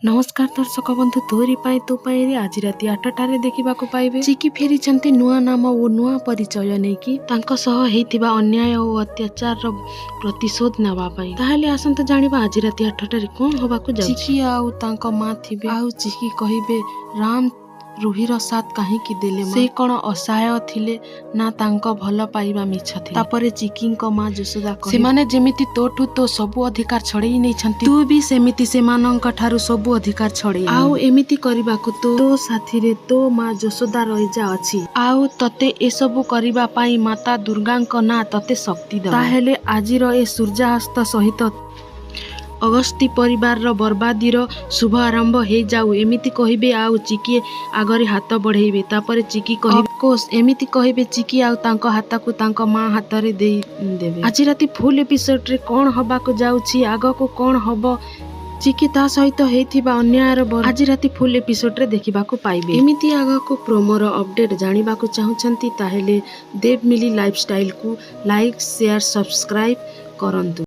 नमस्कार दर्शक बंधु तोरी पाई तो पाई आज राति 8टारे देखा पाइबे चिकी फेरी नुआ नाम और नुआ परिचय नहीं तांको सह हेइथिबा अन्याय और अत्याचार रो प्रतिशोध नेबा पाई। ताहले आसंत जानिबा आज राति 8टारे कोन होबाकू जाउछि। चिकी आउ तांको मां थिबे आउ चिकी कहिबे राम रुहीर साथ कहीं देले से कौन असहाय थिले ना तांको भल पाइबा मिछ थे। तापरे चिकींको मां यशोदा कहि सेमाने जेमिति तोठू तो सबु अधिकार छड़ेई नै छंती तू भी सेमिति सेमानंक ठारू सबु अधिकार छड़ेई आउ एमिति करिबाकू तो साथी रे तो मां यशोदा रहिजा अछि आउ तते ए सबु करिबा पाई माता दुर्गांको ना तते शक्ति द। ताहेले आजिर ए सूर्यास्त सहित अगस्ती परिवार रो बर्बादीर शुभ आरंभ हे जाऊ एमिति कहिबे आउ चिकी आगरे हाथ बढ़ेबे। तापरे चिकी कहिबे कोस एमिति कहिबे चिकी आउ तांको हाथ को तांको मां हाथ रे दे देबे। आज राति फुल एपिसोड रे कोन होबा को जाउछि आगो को कोन होबो चिकी ता सहित हेइथिबा अन्यायर आज राति फुल एपिसोड रे देखिबा को पाइबे। एमिति आगो को प्रोमोर अपडेट जानिबा को चाहुछंती ताहेले देव मिली लाइफस्टाइल को लाइक शेयर सब्सक्राइब करंतु।